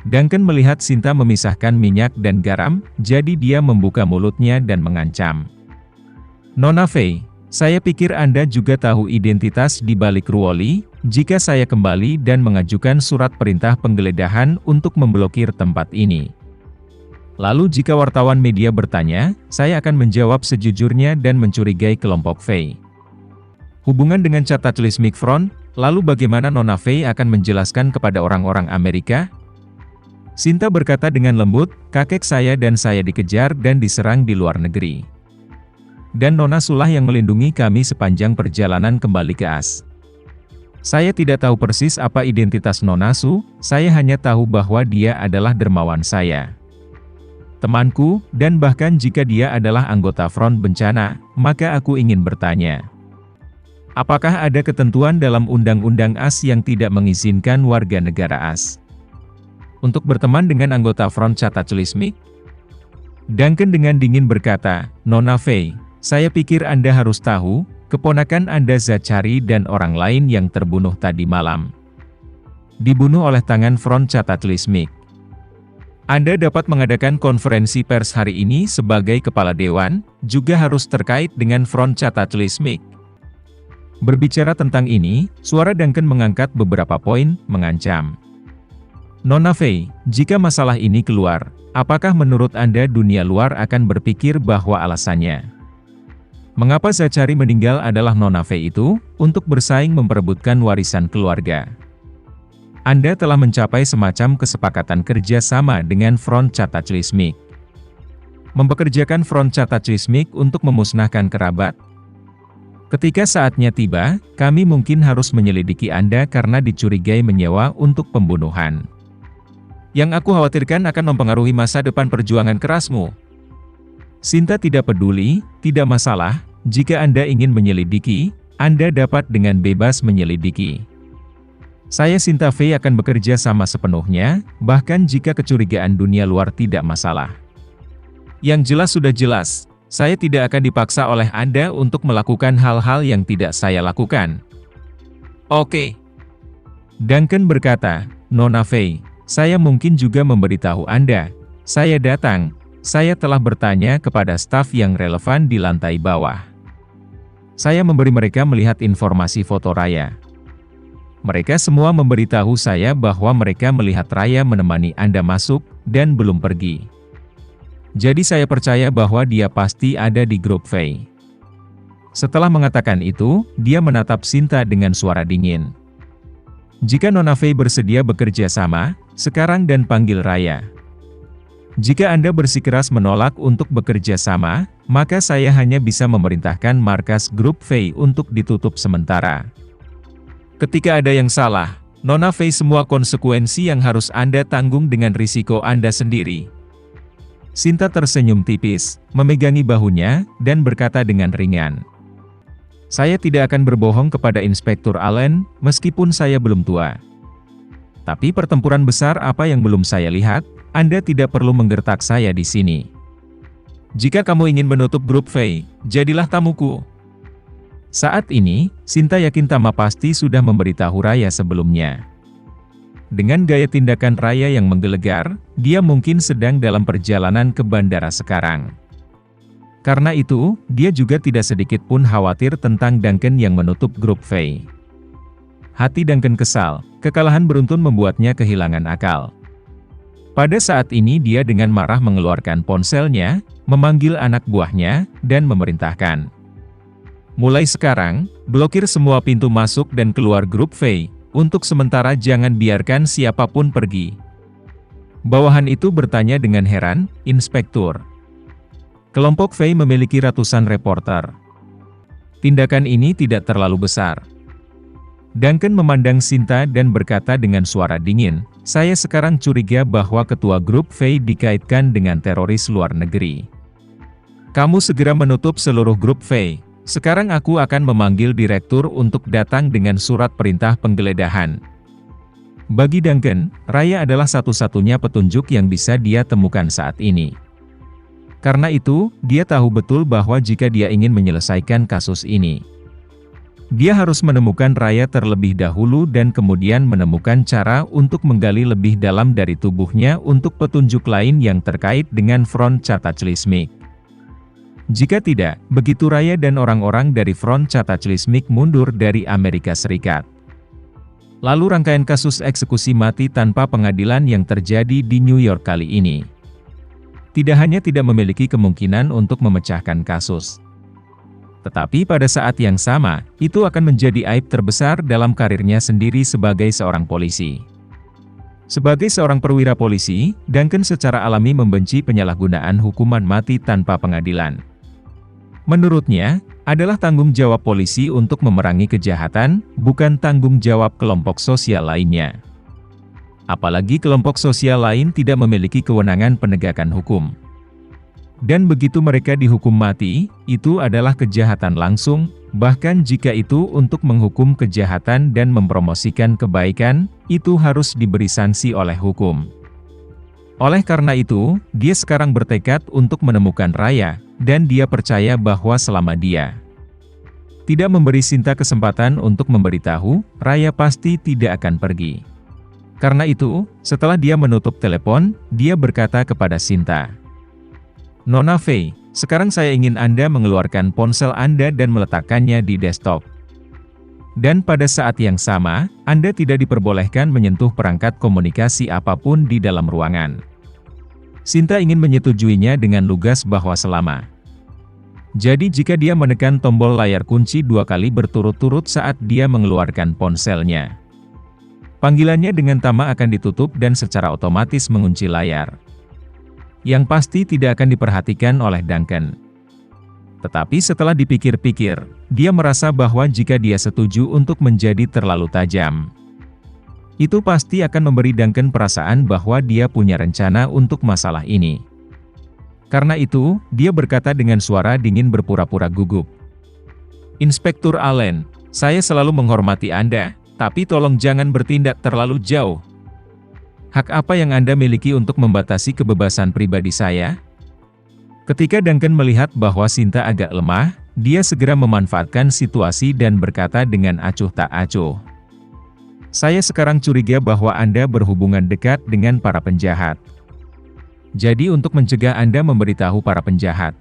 Duncan melihat Sinta memisahkan minyak dan garam, jadi dia membuka mulutnya dan mengancam. "Nona Fei, saya pikir Anda juga tahu identitas di balik Ruoli, jika saya kembali dan mengajukan surat perintah penggeledahan untuk memblokir tempat ini. Lalu jika wartawan media bertanya, saya akan menjawab sejujurnya dan mencurigai kelompok Fei. Hubungan dengan Cataclysmic Front, lalu bagaimana Nona Fei akan menjelaskan kepada orang-orang Amerika?" Sinta berkata dengan lembut, "Kakek saya dan saya dikejar dan diserang di luar negeri. Dan Nona Sulah yang melindungi kami sepanjang perjalanan kembali ke As. Saya tidak tahu persis apa identitas Nona Su, saya hanya tahu bahwa dia adalah dermawan saya. Temanku, dan bahkan jika dia adalah anggota Front Bencana, maka aku ingin bertanya. Apakah ada ketentuan dalam Undang-Undang As yang tidak mengizinkan warga negara As untuk berteman dengan anggota Front Cataclysmic?" Duncan dengan dingin berkata, "Nona Fei, saya pikir Anda harus tahu, keponakan Anda Zachary dan orang lain yang terbunuh tadi malam dibunuh oleh tangan Front Cataclysmic. Anda dapat mengadakan konferensi pers hari ini sebagai kepala dewan, juga harus terkait dengan Front Cataclysmic." Berbicara tentang ini, suara Duncan mengangkat beberapa poin, mengancam. "Nona Fei, jika masalah ini keluar, apakah menurut Anda dunia luar akan berpikir bahwa alasannya mengapa Zachary meninggal adalah Nona Fei itu, untuk bersaing memperebutkan warisan keluarga? Anda telah mencapai semacam kesepakatan kerja sama dengan Front Cataclysmic. Mempekerjakan Front Cataclysmic untuk memusnahkan kerabat. Ketika saatnya tiba, kami mungkin harus menyelidiki Anda karena dicurigai menyewa untuk pembunuhan. Yang aku khawatirkan akan mempengaruhi masa depan perjuangan kerasmu. Sinta tidak peduli, tidak masalah, jika Anda ingin menyelidiki, Anda dapat dengan bebas menyelidiki. Saya Sinta Fei akan bekerja sama sepenuhnya, bahkan jika kecurigaan dunia luar tidak masalah. Yang jelas sudah jelas, saya tidak akan dipaksa oleh Anda untuk melakukan hal-hal yang tidak saya lakukan." "Oke." Duncan berkata, "Nona Fei, saya mungkin juga memberitahu Anda. Saya datang, saya telah bertanya kepada staf yang relevan di lantai bawah. Saya memberi mereka melihat informasi foto Raya. Mereka semua memberitahu saya bahwa mereka melihat Raya menemani Anda masuk, dan belum pergi. Jadi saya percaya bahwa dia pasti ada di grup Fei." Setelah mengatakan itu, dia menatap Sinta dengan suara dingin. "Jika Nona Fei bersedia bekerja sama, sekarang dan panggil Raya. Jika Anda bersikeras menolak untuk bekerja sama, maka saya hanya bisa memerintahkan markas grup Fei untuk ditutup sementara. Ketika ada yang salah, Nona Fei, semua konsekuensi yang harus Anda tanggung dengan risiko Anda sendiri." Sinta tersenyum tipis, memegangi bahunya, dan berkata dengan ringan, "Saya tidak akan berbohong kepada Inspektur Allen, meskipun saya belum tua. Tapi pertempuran besar apa yang belum saya lihat, Anda tidak perlu menggertak saya di sini. Jika kamu ingin menutup grup Fei, jadilah tamuku." Saat ini, Sinta yakin Tama pasti sudah memberitahu Raya sebelumnya. Dengan gaya tindakan Raya yang menggelegar, dia mungkin sedang dalam perjalanan ke bandara sekarang. Karena itu, dia juga tidak sedikit pun khawatir tentang Duncan yang menutup grup Fei. Hati Duncan kesal, kekalahan beruntun membuatnya kehilangan akal. Pada saat ini dia dengan marah mengeluarkan ponselnya, memanggil anak buahnya, dan memerintahkan. "Mulai sekarang, blokir semua pintu masuk dan keluar grup Fei, untuk sementara jangan biarkan siapapun pergi." Bawahan itu bertanya dengan heran, "Inspektur, kelompok Fei memiliki ratusan reporter. Tindakan ini tidak terlalu besar?" Duncan memandang Sinta dan berkata dengan suara dingin, "Saya sekarang curiga bahwa ketua grup Fei dikaitkan dengan teroris luar negeri. Kamu segera menutup seluruh grup Fei. Sekarang aku akan memanggil direktur untuk datang dengan surat perintah penggeledahan." Bagi Duncan, Raya adalah satu-satunya petunjuk yang bisa dia temukan saat ini. Karena itu, dia tahu betul bahwa jika dia ingin menyelesaikan kasus ini, dia harus menemukan Raya terlebih dahulu dan kemudian menemukan cara untuk menggali lebih dalam dari tubuhnya untuk petunjuk lain yang terkait dengan Front Cataclysmic. Jika tidak, begitu Raya dan orang-orang dari Front Cataclysmic mundur dari Amerika Serikat. Lalu rangkaian kasus eksekusi mati tanpa pengadilan yang terjadi di New York kali ini tidak hanya tidak memiliki kemungkinan untuk memecahkan kasus, tetapi pada saat yang sama, itu akan menjadi aib terbesar dalam karirnya sendiri sebagai seorang polisi. Sebagai seorang perwira polisi, Duncan secara alami membenci penyalahgunaan hukuman mati tanpa pengadilan. Menurutnya, adalah tanggung jawab polisi untuk memerangi kejahatan, bukan tanggung jawab kelompok sosial lainnya. Apalagi kelompok sosial lain tidak memiliki kewenangan penegakan hukum. Dan begitu mereka dihukum mati, itu adalah kejahatan langsung, bahkan jika itu untuk menghukum kejahatan dan mempromosikan kebaikan, itu harus diberi sanksi oleh hukum. Oleh karena itu, dia sekarang bertekad untuk menemukan Raya, dan dia percaya bahwa selama dia tidak memberi Sinta kesempatan untuk memberitahu, Raya pasti tidak akan pergi. Karena itu, setelah dia menutup telepon, dia berkata kepada Sinta, "Nona Faye, sekarang saya ingin Anda mengeluarkan ponsel Anda dan meletakkannya di desktop. Dan pada saat yang sama, Anda tidak diperbolehkan menyentuh perangkat komunikasi apapun di dalam ruangan." Sinta ingin menyetujuinya dengan lugas bahwa selama. Jadi jika dia menekan tombol layar kunci 2 kali berturut-turut saat dia mengeluarkan ponselnya, panggilannya dengan Tama akan ditutup dan secara otomatis mengunci layar. Yang pasti tidak akan diperhatikan oleh Duncan. Tetapi setelah dipikir-pikir, dia merasa bahwa jika dia setuju untuk menjadi terlalu tajam, itu pasti akan memberi Duncan perasaan bahwa dia punya rencana untuk masalah ini. Karena itu, dia berkata dengan suara dingin berpura-pura gugup, "Inspektur Allen, saya selalu menghormati Anda, tapi tolong jangan bertindak terlalu jauh. Hak apa yang Anda miliki untuk membatasi kebebasan pribadi saya?" Ketika Duncan melihat bahwa Sinta agak lemah, dia segera memanfaatkan situasi dan berkata dengan acuh tak acuh, "Saya sekarang curiga bahwa Anda berhubungan dekat dengan para penjahat. Jadi untuk mencegah Anda memberitahu para penjahat,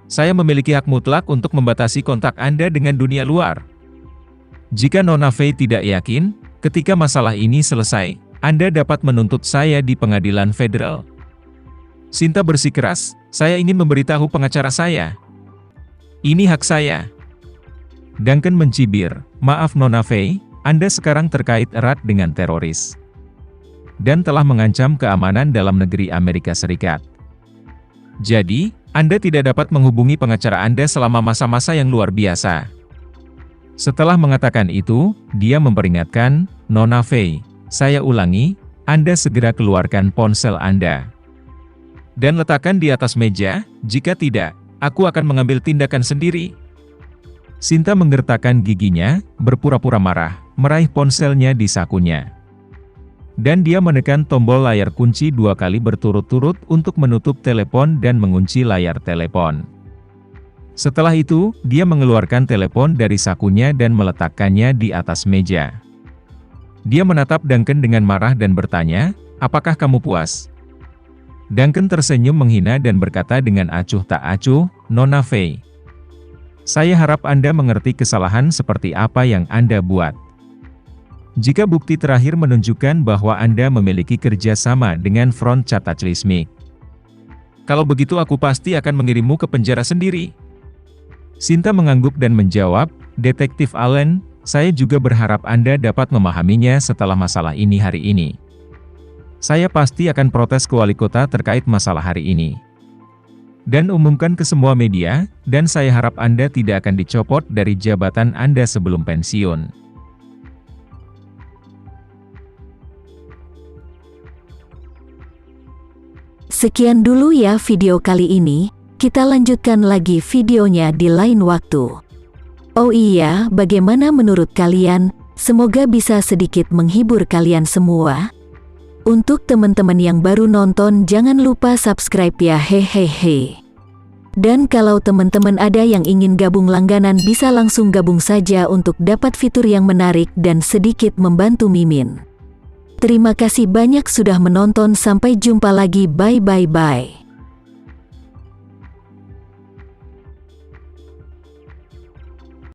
saya memiliki hak mutlak untuk membatasi kontak Anda dengan dunia luar. Jika Nona Faye tidak yakin, ketika masalah ini selesai, Anda dapat menuntut saya di pengadilan federal." Sinta bersikeras, "Saya ingin memberitahu pengacara saya. Ini hak saya." Duncan mencibir, "Maaf Nona Faye, Anda sekarang terkait erat dengan teroris dan telah mengancam keamanan dalam negeri Amerika Serikat. Jadi, Anda tidak dapat menghubungi pengacara Anda selama masa-masa yang luar biasa." Setelah mengatakan itu, dia memperingatkan, "Nona Faye, saya ulangi, Anda segera keluarkan ponsel Anda dan letakkan di atas meja, jika tidak, aku akan mengambil tindakan sendiri." Sinta menggertakkan giginya, berpura-pura marah, meraih ponselnya di sakunya. Dan dia menekan tombol layar kunci 2 kali berturut-turut untuk menutup telepon dan mengunci layar telepon. Setelah itu, dia mengeluarkan telepon dari sakunya dan meletakkannya di atas meja. Dia menatap Duncan dengan marah dan bertanya, "Apakah kamu puas?" Duncan tersenyum menghina dan berkata dengan acuh tak acuh, "Nona Faye, saya harap Anda mengerti kesalahan seperti apa yang Anda buat. Jika bukti terakhir menunjukkan bahwa Anda memiliki kerjasama dengan Front Cataclysmic, kalau begitu aku pasti akan mengirimmu ke penjara sendiri." Sinta mengangguk dan menjawab, "Detektif Allen, saya juga berharap Anda dapat memahaminya setelah masalah ini hari ini. Saya pasti akan protes ke wali kota terkait masalah hari ini dan umumkan ke semua media, dan saya harap Anda tidak akan dicopot dari jabatan Anda sebelum pensiun." Sekian dulu ya video kali ini, kita lanjutkan lagi videonya di lain waktu. Oh iya, bagaimana menurut kalian? Semoga bisa sedikit menghibur kalian semua. Untuk teman-teman yang baru nonton, jangan lupa subscribe ya, hehehe. Dan kalau teman-teman ada yang ingin gabung langganan bisa langsung gabung saja untuk dapat fitur yang menarik dan sedikit membantu Mimin. Terima kasih banyak sudah menonton, sampai jumpa lagi, bye.